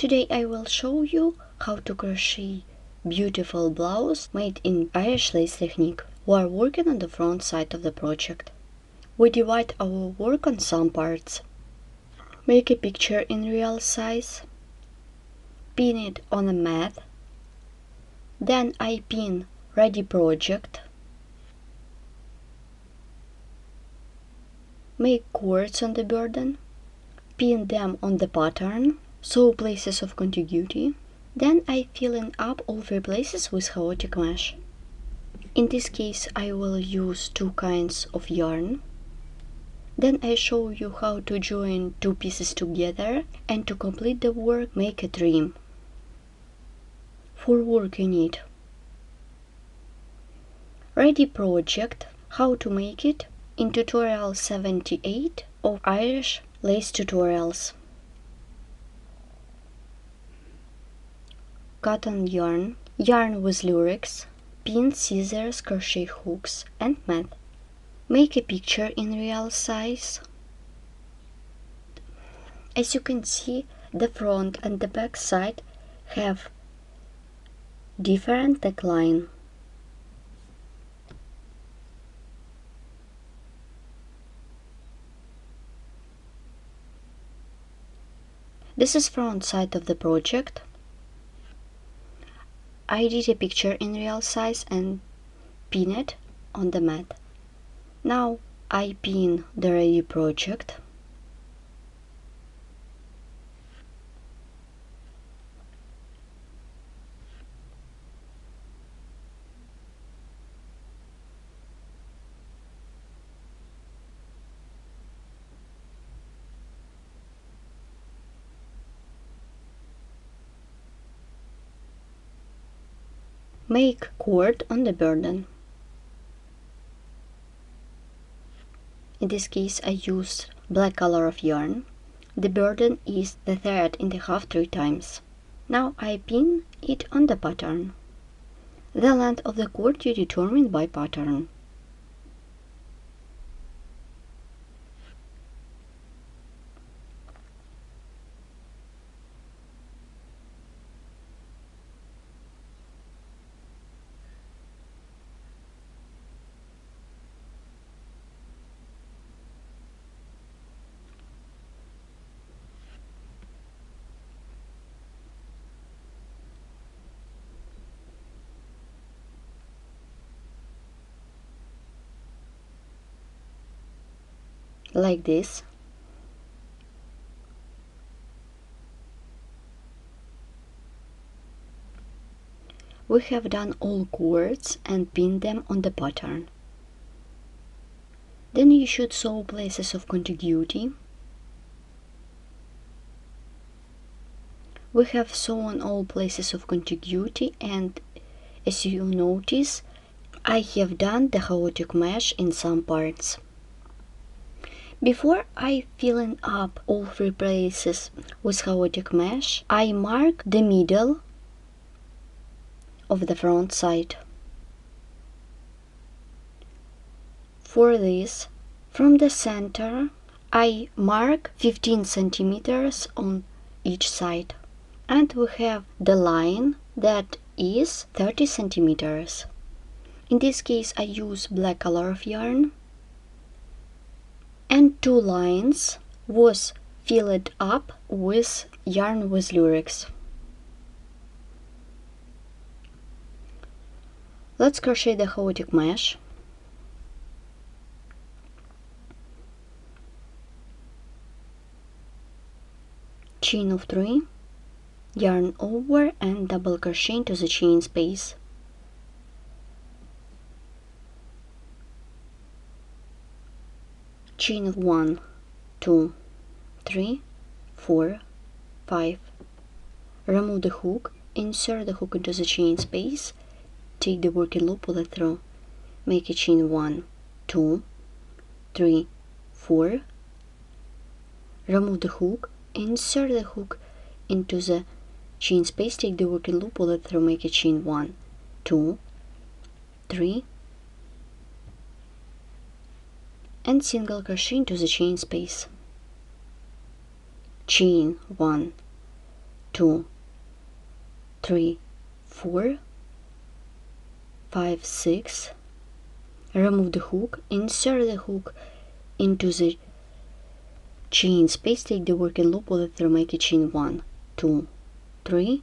Today I will show you how to crochet beautiful blouse made in Irish lace technique. We are working on the front side of the project. We divide our work on some parts. Make a picture in real size. Pin it on a mat. Then I pin ready project. Make cords on the burden. Pin them on the pattern. Sew places of contiguity. Then I fill in up all three places with chaotic mesh. In this case I will use two kinds of yarn. Then I show you how to join two pieces together, and to complete the work make a trim. For work you need ready project, how to make it in tutorial 78 of Irish lace tutorials. Cotton yarn, yarn with lurex, pin, scissors, crochet hooks and mat. Make a picture in real size. As you can see, the front and the back side have different neckline. This is front side of the project. I did a picture in real size and pin it on the mat. Now I pin the ready project. Make cord on the burden. In this case I used black color of yarn. The burden is the thread in the half 3 times. Now I pin it on the pattern. The length of the cord you determine by pattern. Like this. We have done all cords and pinned them on the pattern. Then you should sew places of contiguity. We have sewn all places of contiguity, and as you notice, I have done the chaotic mesh in some parts. Before I fill up all 3 places with chaotic mesh, I mark the middle of the front side. For this, from the center, I mark 15 centimeters on each side, and we have the line that is 30 centimeters. In this case I use black color of yarn, and 2 lines was filled up with yarn with lurex. Let's crochet the chaotic mesh. Chain of 3, yarn over and double crochet into the chain space. Chain of 1, 2, 3, 4, 5. Remove the hook, insert the hook into the chain space, take the working loop, pull it through, make a chain 1, 2, 3, 4. Remove the hook, insert the hook into the chain space, take the working loop, pull it through, make a chain 1, 2, 3, and single crochet into the chain space. Chain 1, 2, 3, 4, 5, 6. Remove the hook, insert the hook into the chain space, take the working loop, pull it through, make a chain 1, 2, 3.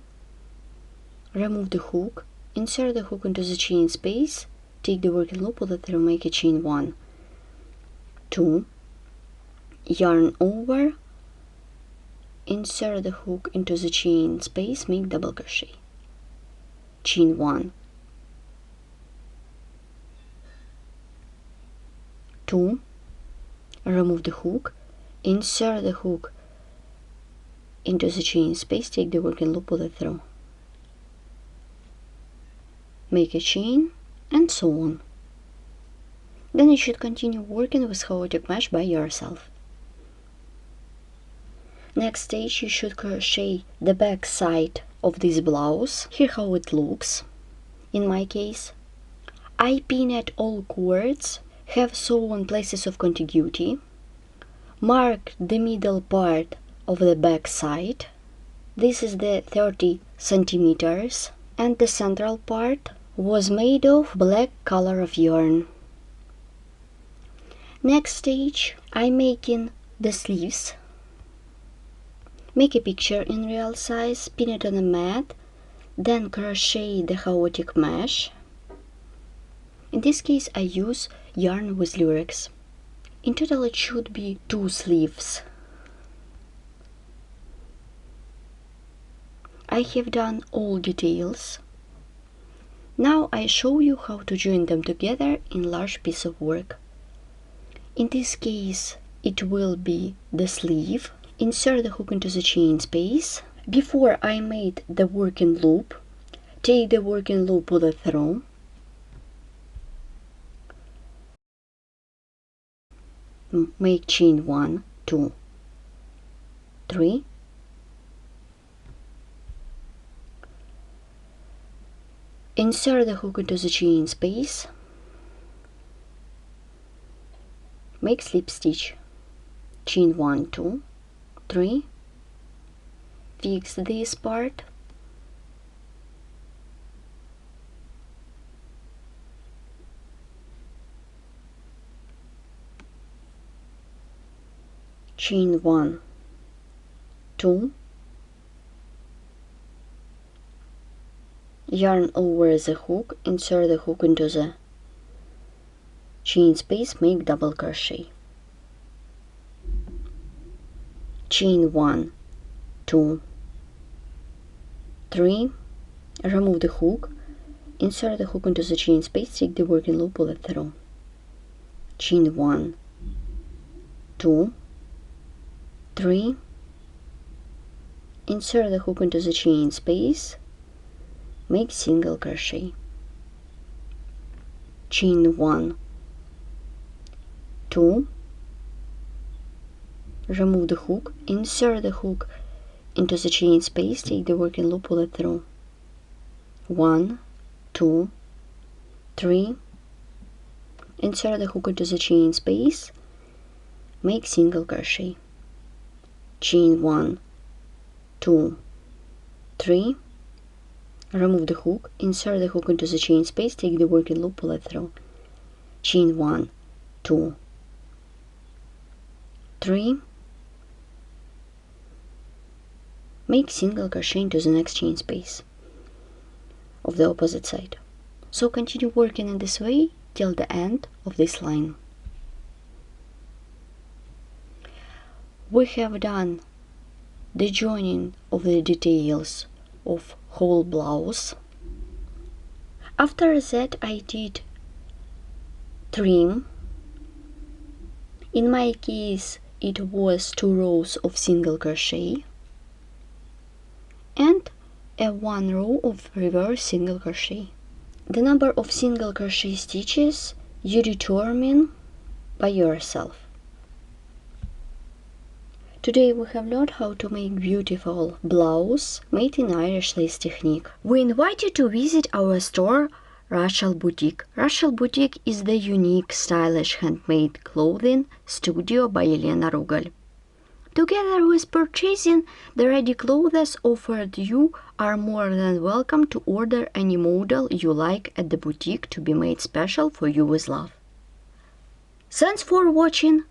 Remove the hook, insert the hook into the chain space, take the working loop, pull it through, make a chain 1, 2. Yarn over, insert the hook into the chain space, make double crochet, chain 1, 2. Remove the hook, insert the hook into the chain space, take the working loop, pull it through, make a chain, and so on. Then you should continue working with chaotic mesh by yourself. Next stage, you should crochet the back side of this blouse. Here how it looks. In my case, I pinned all cords, have sewn places of contiguity, mark the middle part of the back side. This is the 30 centimeters, and the central part was made of black color of yarn. Next stage, I'm making the sleeves. Make a picture in real size, pin it on a mat, then crochet the chaotic mesh. In this case, I use yarn with lurex. In total, it should be 2 sleeves. I have done all details. Now I show you how to join them together in large piece of work. In this case, it will be the sleeve. Insert the hook into the chain space. Before I made the working loop, take the working loop, pull it through. Make chain 1, 2, 3. Insert the hook into the chain space. Make slip stitch. Chain 1, 2, 3. Fix this part. Chain 1, 2. Yarn over the hook, insert the hook into the chain space, make double crochet. Chain 1, 2, 3. Remove the hook, insert the hook into the chain space, take the working loop, pull it through. Chain 1, 2, 3. Insert the hook into the chain space, make single crochet. Chain 1, 2. Remove the hook, insert the hook into the chain space, take the working loop, pull it through. 1, 2, 3. Insert the hook into the chain space, make single crochet. Chain 1, 2, 3. Remove the hook, insert the hook into the chain space, take the working loop, pull it through. Chain 1, 2, 3. Make single crochet into the next chain space of the opposite side. So continue working in this way till the end of this line. We have done the joining of the details of whole blouse. After that, I did trim. In my case, it was 2 rows of single crochet and a 1 row of reverse single crochet. The number of single crochet stitches you determine by yourself. Today we have learned how to make beautiful blouse made in Irish lace technique. We invite you to visit our store Rachel Boutique. Rachel Boutique is the unique, stylish handmade clothing studio by Elena Rugal. Together with purchasing the ready clothes offered, you are more than welcome to order any model you like at the boutique to be made special for you with love. Thanks for watching.